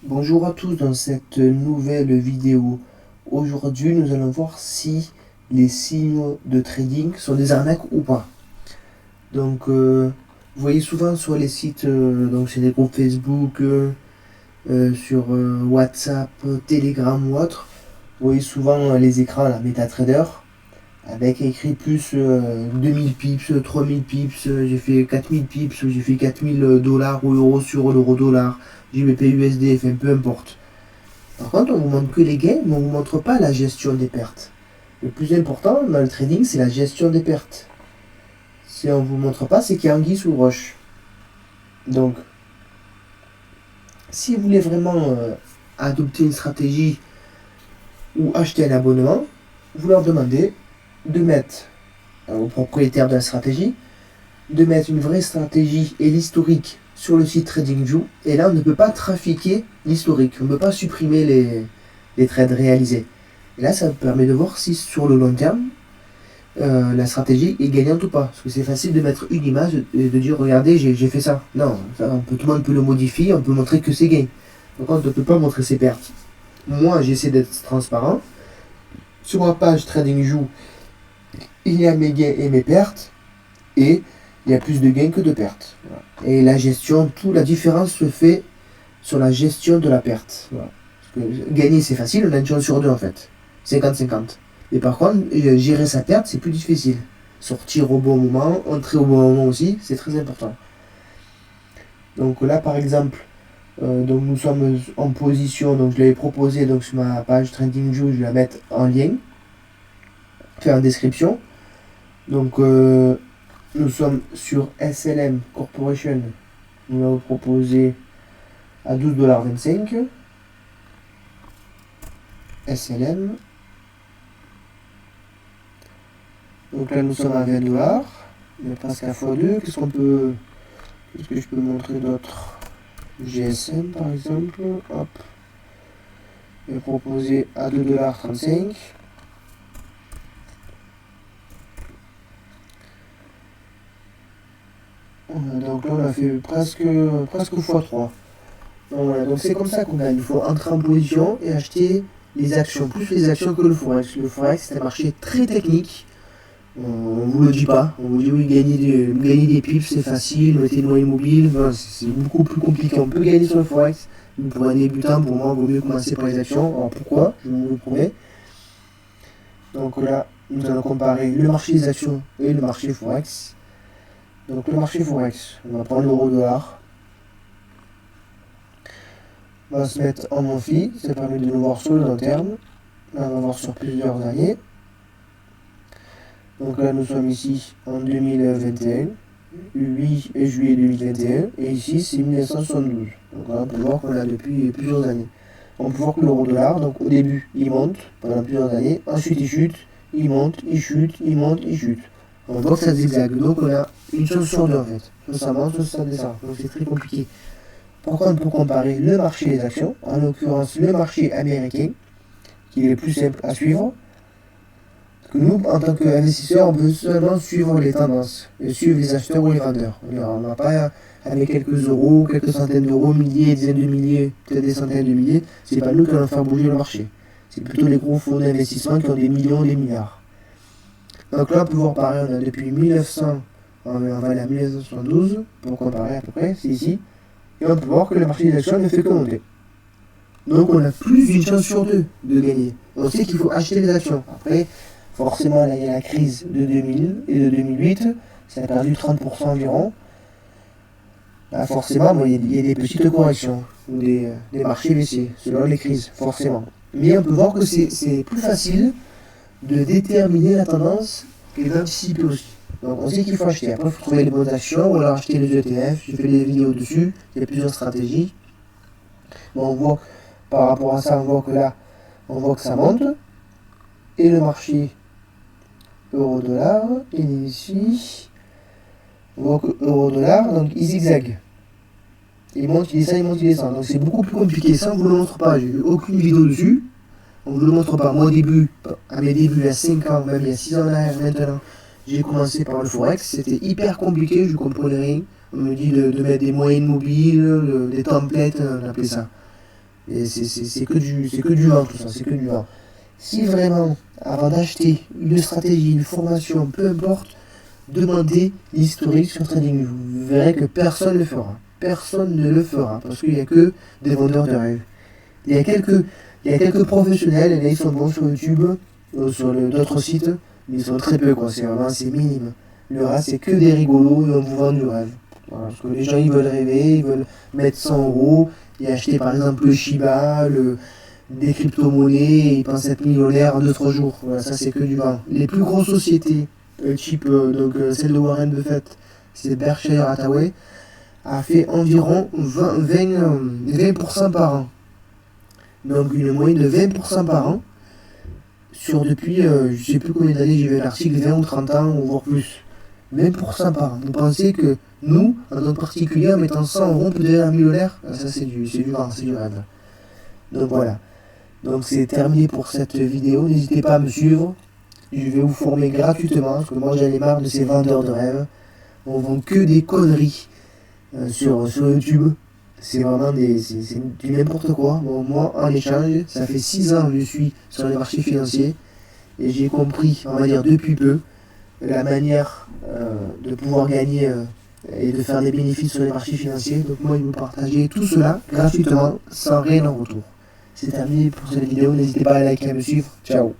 Bonjour à tous dans cette nouvelle vidéo. Aujourd'hui, nous allons voir si les signaux de trading sont des arnaques ou pas. Donc, vous voyez souvent sur les sites, donc c'est des groupes Facebook, sur WhatsApp, Telegram ou autre, vous voyez souvent les écrans, la MetaTrader, avec écrit plus 2000 pips, 3000 pips, j'ai fait 4000 pips, j'ai fait 4000 dollars ou euros sur l'euro-dollar, JBP USD, enfin peu importe. Par contre, on vous montre que les gains, mais on ne vous montre pas la gestion des pertes. Le plus important dans le trading, c'est la gestion des pertes. Si on ne vous montre pas, c'est qu'il y a anguille sous roche. Donc, si vous voulez vraiment adopter une stratégie ou acheter un abonnement, vous leur demandez de mettre aux propriétaires de la stratégie, de mettre une vraie stratégie et l'historique sur le site TradingView. Et là, on ne peut pas trafiquer l'historique. On ne peut pas supprimer les trades réalisés. Et là, ça permet de voir si sur le long terme, la stratégie est gagnante ou pas. Parce que c'est facile de mettre une image et de dire regardez, j'ai fait ça. Non, ça, tout le monde peut le modifier, on peut montrer que c'est gain. Donc on ne peut pas montrer ses pertes. Moi, j'essaie d'être transparent. Sur ma page TradingView, il y a mes gains et mes pertes. Et il y a plus de gains que de pertes. Voilà. Et la gestion, la différence se fait sur la gestion de la perte. Voilà. Parce que gagner, c'est facile, on a une chance sur deux en fait. 50-50. Et par contre, gérer sa perte, c'est plus difficile. Sortir au bon moment, entrer au bon moment aussi, c'est très important. Donc là, par exemple, donc nous sommes en position, donc je l'avais proposé donc sur ma page TradingView, je vais la mettre en lien, faire en description. Donc nous sommes sur SLM Corporation, nous l'avons proposé à 12,25 $. SLM. Donc là nous sommes à 20 $. On est presque à x2. Qu'est-ce que je peux montrer d'autre? GSM par exemple. Hop. Je vais proposer à 2,35 $. Donc là on a fait presque x3. Voilà, donc c'est comme ça qu'on gagne. Il faut entrer en position et acheter les actions, plus les actions que le Forex. Le Forex, c'est un marché très technique. On ne vous le dit pas. On vous dit oui, gagner des pips, c'est facile, mettez une moyenne mobile. Enfin, c'est beaucoup plus compliqué. On peut gagner sur le Forex. Mais pour un débutant, pour moi, il vaut mieux commencer par les actions. Alors pourquoi? Je vous le promets. Donc là, nous allons comparer le marché des actions et le marché Forex. Donc le marché Forex, on va prendre l'euro-dollar. On va se mettre en monthly, ça permet de le voir sur le long terme. Là, on va voir sur plusieurs années. Donc là, nous sommes ici en 2021, 8 juillet 2021, et ici c'est 1972. Donc là, on peut voir qu'on l'a depuis plusieurs années. On peut voir que l'euro-dollar, donc au début, il monte pendant plusieurs années, ensuite il chute, il monte, il chute, il monte, il chute. On voit que ça zigzague, donc on a une chance sur deux en fait. Soit ça monte, soit ça descend. Donc c'est très compliqué. Par contre, pour comparer le marché des actions, en l'occurrence le marché américain, qui est le plus simple à suivre, parce que nous, en tant qu'investisseurs, on peut seulement suivre les tendances, et suivre les acheteurs ou les vendeurs. On n'a pas, avec quelques euros, quelques centaines d'euros, milliers, dizaines de milliers, peut-être des centaines de milliers, c'est pas nous qui allons faire bouger le marché. C'est plutôt les gros fonds d'investissement qui ont des millions, des milliards. Donc là, on peut voir pareil, on a depuis 1900, on va aller à 1972, pour comparer à peu près, c'est ici. Et on peut voir que le marché des actions ne fait que monter. Donc on a plus d'une chance sur deux de gagner. On sait qu'il faut acheter les actions. Après, forcément, là, il y a la crise de 2000 et de 2008. Ça a perdu 30% environ. Là, forcément, il y a des petites corrections. Ou des marchés baissiers, selon les crises, forcément. Mais on peut voir que c'est plus facile de déterminer la tendance que d'anticiper aussi. Donc on sait qu'il faut acheter. Après, il faut trouver les bonnes actions ou alors acheter les ETF. J'ai fait des vidéos dessus. Il y a plusieurs stratégies. Bon, on voit par rapport à ça, on voit que là, on voit que ça monte. Et le marché euro-dollar, il est ici. On voit que euro-dollar, donc il zigzague. Il monte, il descend, il monte, il descend. Donc c'est beaucoup plus compliqué. Ça, on ne vous le montre pas. J'ai vu aucune vidéo dessus. On ne vous le montre pas. Moi, au début, à mes débuts, il y a 5 ans, même il y a 6 ans en arrière maintenant, j'ai commencé par le Forex. C'était hyper compliqué, je ne comprenais rien. On me dit de mettre des moyennes mobiles, des templates, on appelait ça. Et c'est que du vent tout ça, c'est que du vent. Si vraiment, avant d'acheter une stratégie, une formation, peu importe, demandez l'historique sur TradingView. Vous verrez que personne ne le fera. Personne ne le fera parce qu'il n'y a que des vendeurs de rêves. Il y a quelques professionnels, et là ils sont bons sur YouTube, sur d'autres sites, mais ils sont très peu quoi, c'est minime. Le reste c'est que des rigolos, ils vont vous vendre du rêve. Voilà, parce que les gens ils veulent rêver, ils veulent mettre 100 euros et acheter par exemple le Shiba, des crypto-monnaies, et ils pensent être millionnaires en 2-3 jours. Voilà, ça c'est que du vent. Les plus grosses sociétés, type celle de Warren Buffett, c'est Berkshire Hathaway, a fait environ 20% par an. Donc une moyenne de 20% par an sur depuis, je ne sais plus combien d'années j'ai vu l'article, 20 ou 30 ans ou voire plus. 20% par an. Vous pensez que nous, en tant que particulier, en mettant 100 euros, on peut devenir un millionnaire? Ça c'est du vent, c'est du rêve. Donc voilà. Donc c'est terminé pour cette vidéo. N'hésitez pas à me suivre. Je vais vous former gratuitement parce que moi j'en ai marre de ces vendeurs de rêves. On vend que des conneries sur YouTube. C'est vraiment c'est du n'importe quoi. Bon, moi, en échange, ça fait 6 ans que je suis sur les marchés financiers et j'ai compris, on va dire depuis peu, la manière de pouvoir gagner et de faire des bénéfices sur les marchés financiers. Donc moi, je vais vous partager tout cela gratuitement, sans rien en retour. C'est terminé pour cette vidéo. N'hésitez pas à liker et à me suivre. Ciao.